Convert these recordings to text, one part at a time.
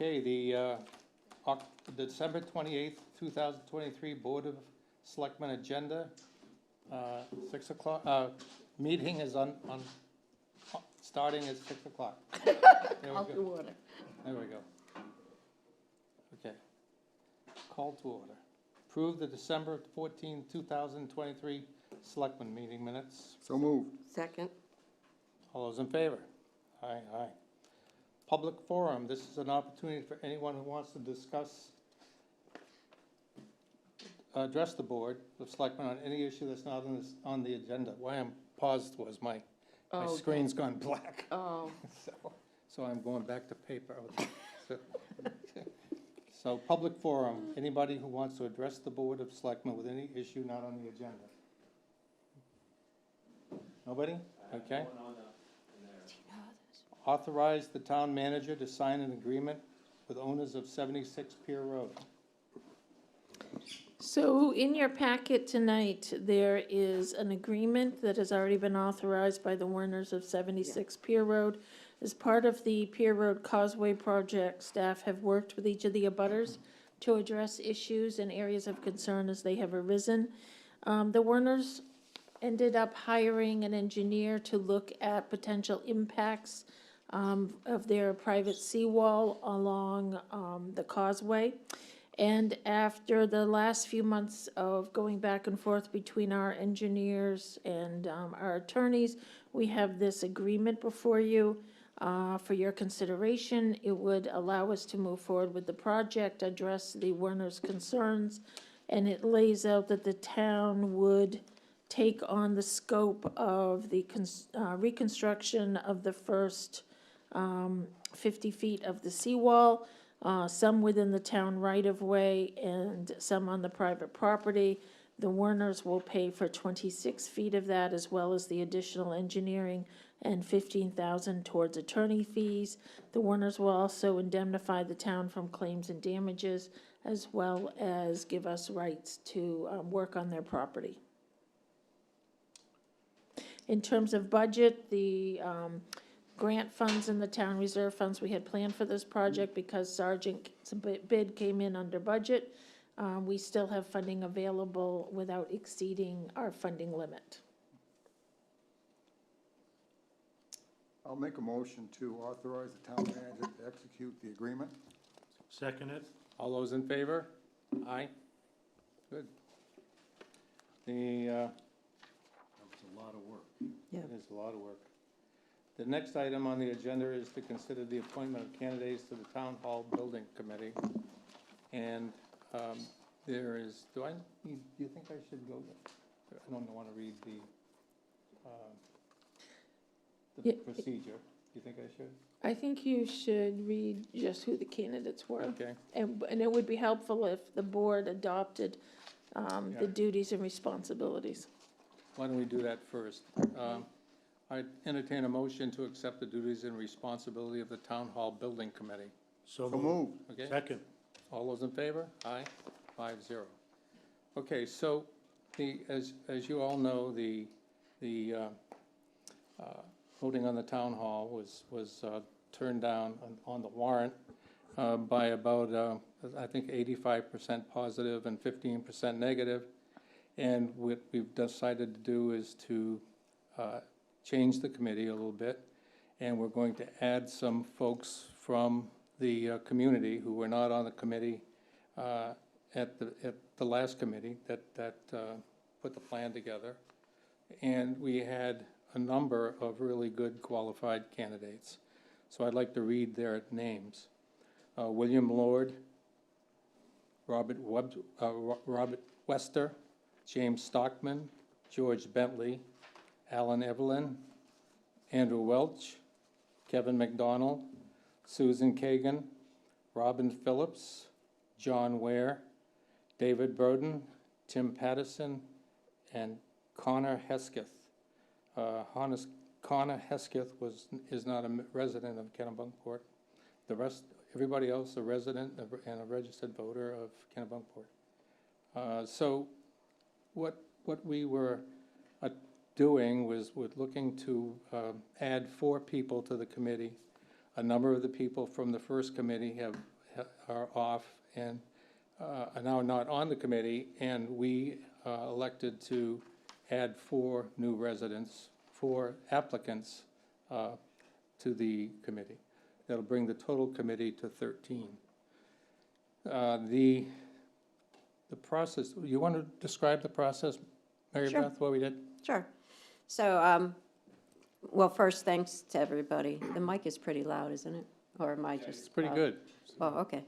Okay, the December 28th, 2023 Board of Selectmen agenda, 6 o'clock, meeting is on, starting at 6 o'clock. Call to order. There we go. Okay. Call to order. Approve the December 14, 2023 Selectmen meeting minutes. So moved. Second. All those in favor? Aye, aye. Public forum. This is an opportunity for anyone who wants to discuss, address the Board of Selectmen on any issue that's not on the agenda. Why I'm paused was my Oh, screen's gone black. Oh, So I'm going back to paper. So public forum, anybody who wants to address the Board of Selectmen with any issue not on the agenda. Nobody? Okay. Authorize the town manager to sign an agreement with owners of 76 Pier Road. So in your packet tonight, there is an agreement that has already been authorized by the Warners of 76 Pier Road. As part of the Pier Road Causeway project, staff have worked with each of the abutters to address issues and areas of concern as they have arisen. The Warners ended up hiring an engineer to look at potential impacts of their private seawall along the causeway. And after the last few months of going back and forth between our engineers and our attorneys, we have this agreement before you for your consideration. It would allow us to move forward with the project, address the Werner's concerns, and it lays out that the town would take on the scope of the reconstruction of the first 50 feet of the seawall, some within the town right-of-way and some on the private property. The Werners will pay for 26 feet of that, as well as the additional engineering and $15,000 towards attorney fees. The Werners will also indemnify the town from claims and damages, as well as give us rights to work on their property. In terms of budget, the grant funds and the town reserve funds we had planned for this project, because Sargent's bid came in under budget, we still have funding available without exceeding our funding limit. I'll make a motion to authorize the town manager to execute the agreement. Second it. All those in favor? Aye. Good. That was a lot of work. Yeah. It is a lot of work. The next item on the agenda is to consider the appointment of candidates to the Town Hall Building Committee. And there is, do you think I should go? I don't want to read the Yeah. procedure. Do you think I should? I think you should read just who the candidates were. Okay. And it would be helpful if the board adopted the duties and responsibilities. Why don't we do that first? I entertain a motion to accept the duties and responsibility of the Town Hall Building Committee. So So moved. moved. Okay? Second. All those in favor? Aye. 5-0. Okay, so as you all know, the voting on the town hall was turned down on the warrant by about I think 85% positive and 15% negative. And what we've decided to do is to change the committee a little bit, and we're going to add some folks from the community who were not on the committee at the last committee that put the plan together. And we had a number of really good qualified candidates. So I'd like to read their names. William Lord, Robert Wester, James Stockman, George Bentley, Alan Evelyn, Andrew Welch, Kevin McDonald, Susan Kagan, Robin Phillips, John Ware, David Burden, Tim Patterson, and Connor Hesketh. Connor Hesketh is not a resident of Kennebunkport. The rest, everybody else, a resident and a registered voter of Kennebunkport. So what we were doing was looking to add 4 people to the committee, A number of the people from the first committee are off and are now not on the committee, and we elected to add 4 new residents, 4 applicants to the committee. That'll bring the total committee to 13. The process, you want to describe the process, Mary Sure. Beth, what we did? Sure. So, well, first, thanks to everybody. The mic is pretty loud, isn't it? Or am I just? It's pretty good. Oh, okay.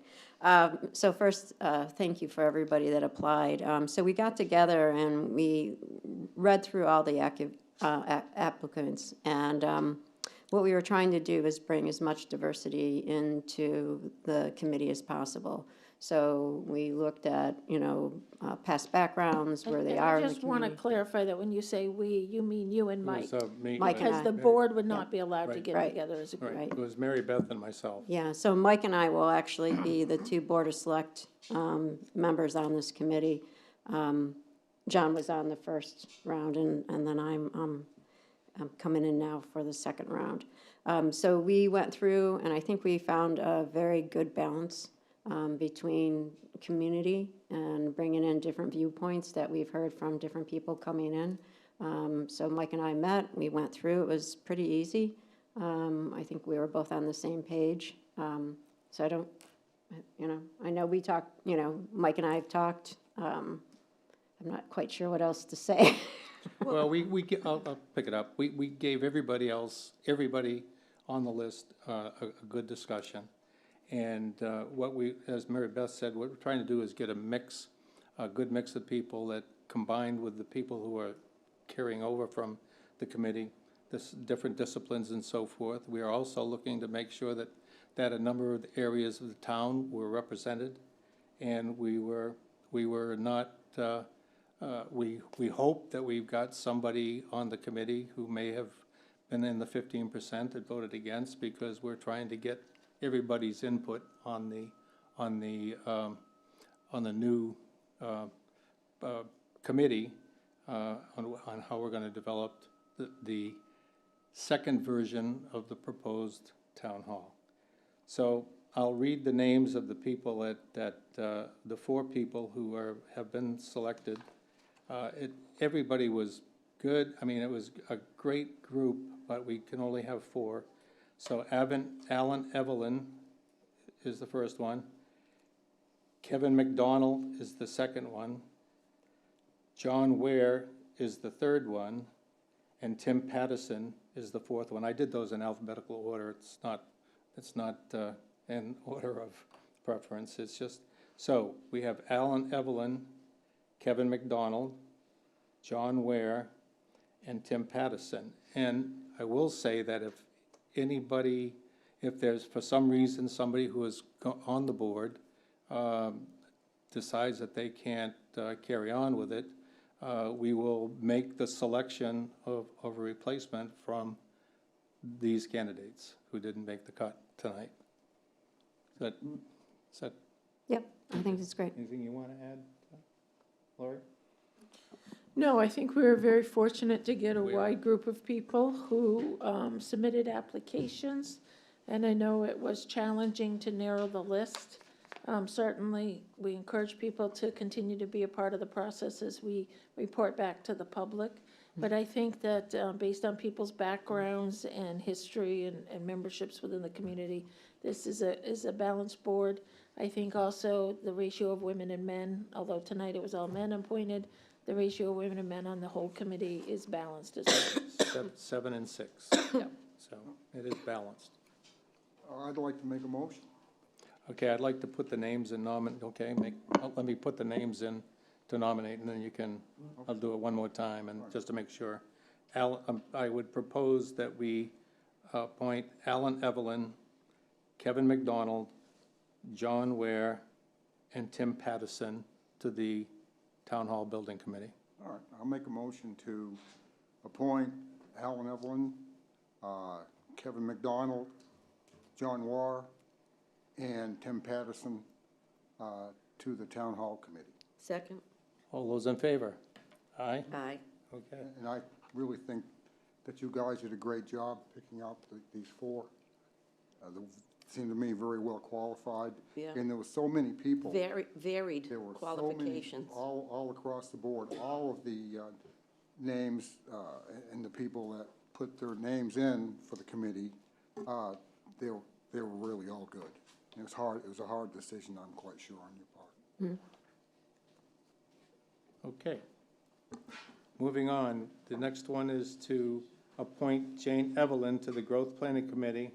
So first, thank you for everybody that applied. So we got together and we read through all the applicants. And what we were trying to do is bring as much diversity into the committee as possible. So we looked at, past backgrounds, where they are in I the just want to community. clarify that when you say "we," you mean you and It Mike. was, me- Mike and Because I. the board would not be allowed to Right. get Right. together as a group. Right, it was Mary Beth and myself. Yeah, so Mike and I will actually be the 2 Board of Select members on this committee. John was on the first round, and then I'm coming in now for the second round. So we went through, and I think we found a very good balance between community and bringing in different viewpoints that we've heard from different people coming in. So Mike and I met, we went through, it was pretty easy. I think we were both on the same page. So I don't, I know we talked, Mike and I have talked. I'm not quite sure what else to say. Well, I'll pick it up. We gave everybody on the list a good discussion. And as Mary Beth said, what we're trying to do is get a good mix of people that combined with the people who are carrying over from the committee, different disciplines and so forth. We are also looking to make sure that a number of the areas of the town were represented. And we hope that we've got somebody on the committee who may have been in the 15% that voted against, because we're trying to get everybody's input on the new committee on how we're going to develop the second version of the proposed town hall. So I'll read the names of the people that the 4 people who have been selected. Everybody was good. I mean, it was a great group, but we can only have 4. So Alan Evelyn is the first one. Kevin McDonald is the second one. John Ware is the third one. And Tim Pattison is the 4th one. I did those in alphabetical order. It's not in order of preference. It's just, so we have Alan Evelyn, Kevin McDonald, John Ware, and Tim Pattison. And I will say that if there's for some reason somebody who is on the board decides that they can't carry on with it, we will make the selection of a replacement from these candidates who didn't make the cut tonight. Is that Yep, I think it's great. anything you want to add, Lori? No, I think we were very fortunate to get a We are. wide group of people who submitted applications, and I know it was challenging to narrow the list. Certainly, we encourage people to continue to be a part of the process as we report back to the public. But I think that based on people's backgrounds and history and memberships within the community, this is a balanced board. I think also the ratio of women and men, although tonight it was all men appointed, the ratio of women and men on the whole committee is balanced as well. 7 and 6. Yep. So it is balanced. I'd like to make a motion. Okay, I'd like to put the names in let me put the names in to nominate, and then I'll do it one more time, and just to make sure. I would propose that we appoint Alan Evelyn, Kevin McDonald, John Ware, and Tim Pattison to the Town Hall Building Committee. All right, I'll make a motion to appoint Alan Evelyn, Kevin McDonald, John Warr, and Tim Pattison to the Town Hall Committee. Second? All those in favor? Aye? Aye. Okay. And I really think that you guys did a great job picking out these 4. They seemed to me very well qualified. Yeah. And there were so many people. Varied There were so many, qualifications. all across the board, all of the names and the people that put their names in for the committee, they were really all good. It was hard, it was a hard decision, I'm quite sure, on your part. Okay. Moving on, the next one is to appoint Jane Evelyn to the Growth Planning Committee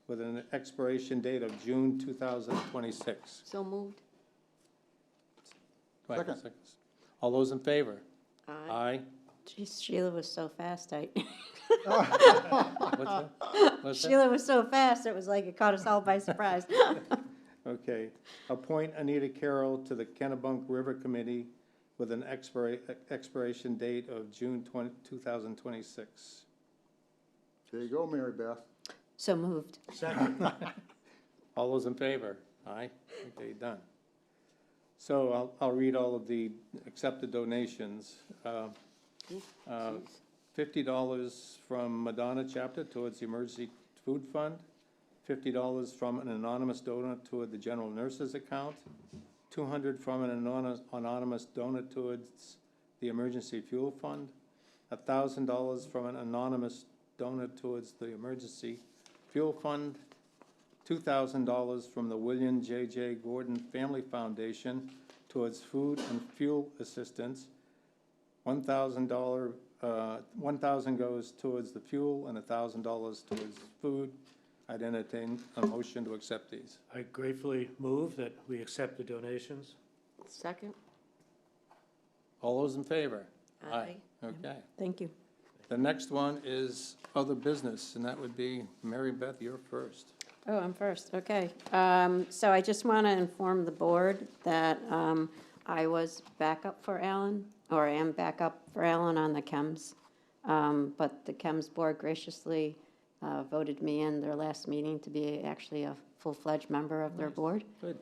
with an expiration date of June 2026. So moved. Do I have a Second. All those in favor? Aye. Aye. Geez, Sheila was so fast, What's that? What's that? Sheila was so fast, it was like it caught us all by surprise. Okay. Appoint Anita Carroll to the Kennebunk River Committee with an expiration date of June 2026. There you go, Mary Beth. So moved. Second. All those in favor? Aye. Okay, done. So I'll read all of the accepted donations. $50 from Madonna Chapter towards the Emergency Food Fund, $50 from an anonymous donor toward the General Nurses Account, $200 from an anonymous donor towards the Emergency Fuel Fund, $1,000 from an anonymous donor towards the Emergency Fuel Fund, $2,000 from the William J.J. Gordon Family Foundation towards food and fuel assistance, $1,000 goes towards the fuel and $1,000 towards food. I'd entertain a motion to accept these. I gratefully move that we accept the donations. Second? All those in favor? Aye. Okay. Thank you. The next one is other business, and that would be, Mary Beth, you're first. Oh, I'm first, okay. So I just want to inform the board that I was backup for Alan, or I am backup for Alan on the CHEMS. But the CHEMS board graciously voted me in their last meeting to be actually a full-fledged member of their board. Good.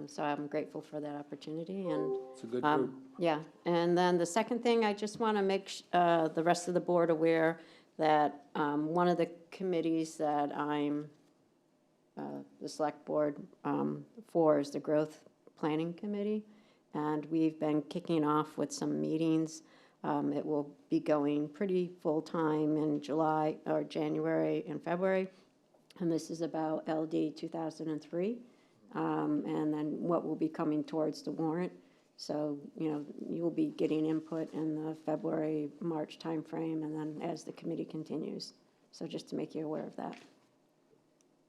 So I'm grateful for that opportunity, and It's a good group. yeah, and then the second thing, I just want to make the rest of the board aware that one of the committees that I'm the select board for is the Growth Planning Committee, and we've been kicking off with some meetings. It will be going pretty full-time in July, or January and February, and this is about LD 2003, and then what will be coming towards the warrant. So, you know, you will be getting input in the February, March timeframe, and then as the committee continues. So just to make you aware of that.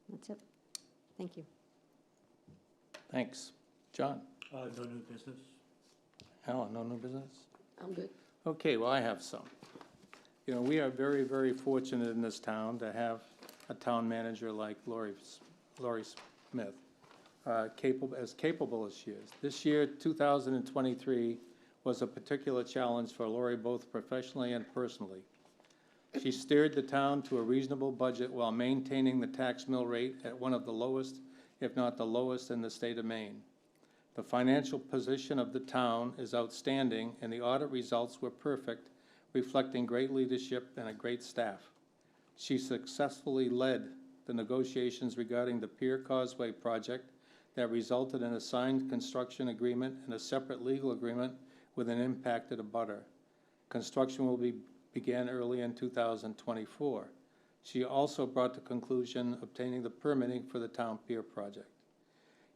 That's it. Thank you. Thanks. John? No new business. Alan, no new business? I'm good. Okay, well, I have some. You know, we are very, very fortunate in this town to have a town manager like Lori Smith, capable as she is. This year, 2023, was a particular challenge for Lori, both professionally and personally. She steered the town to a reasonable budget while maintaining the tax mill rate at one of the lowest, if not the lowest, in the state of Maine. The financial position of the town is outstanding, and the audit results were perfect, reflecting great leadership and a great staff. She successfully led the negotiations regarding the Pier Causeway project that resulted in a signed construction agreement and a separate legal agreement with an impacted abutter. Construction will begin early in 2024. She also brought to conclusion obtaining the permitting for the town pier project.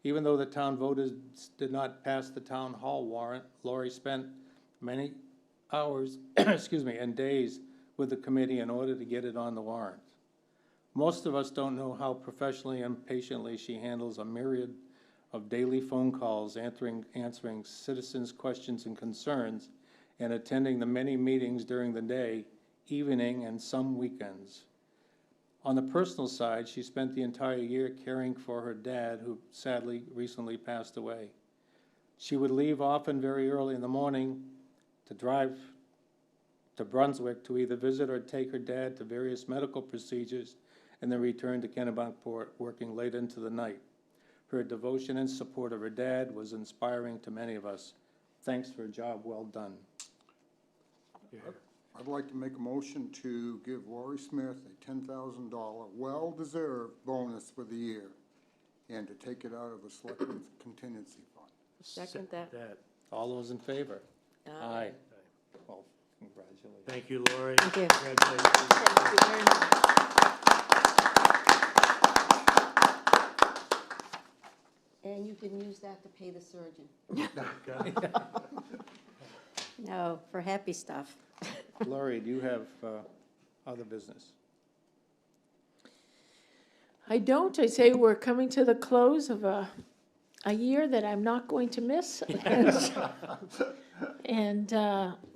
Even though the town voters did not pass the town hall warrant, Lori spent many hours, and days with the committee in order to get it on the warrant. Most of us don't know how professionally and patiently she handles a myriad of daily phone calls, answering citizens' questions and concerns, and attending the many meetings during the day, evening, and some weekends. On the personal side, she spent the entire year caring for her dad, who sadly recently passed away. She would leave often very early in the morning to drive to Brunswick to either visit or take her dad to various medical procedures, and then return to Kennebunkport, working late into the night. Her devotion and support of her dad was inspiring to many of us. Thanks for a job well done. I'd like to make a motion to give Laurie Smith a $10,000 well-deserved bonus for the year and to take it out of the Selectmen's contingency fund. Second that. All those in favor? Aye. Well, congratulations. Thank you, Lori. Thank you. Congratulations. Thank you very much. And you can use that to pay the surgeon. No, for happy stuff. Laurie, do you have other business? I don't. I say we're coming to the close of a year that I'm not going to miss. And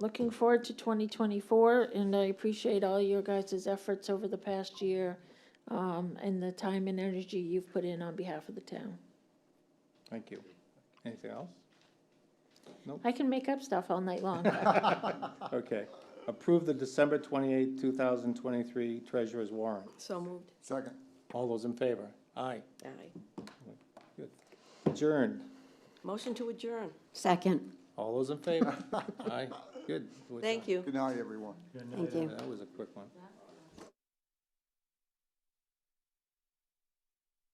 looking forward to 2024, and I appreciate all your guys' efforts over the past year, and the time and energy you've put in on behalf of the town. Thank you. Anything else? I can make up stuff all night long. Okay. Approve the December 28, 2023 treasurer's warrant. So moved. Second. All those in favor? Aye. Aye. Good. Adjourned. Motion to adjourn. Second, All those in favor? Aye. Good. Thank you. Good night, everyone. Good night. thank you. That was a quick one.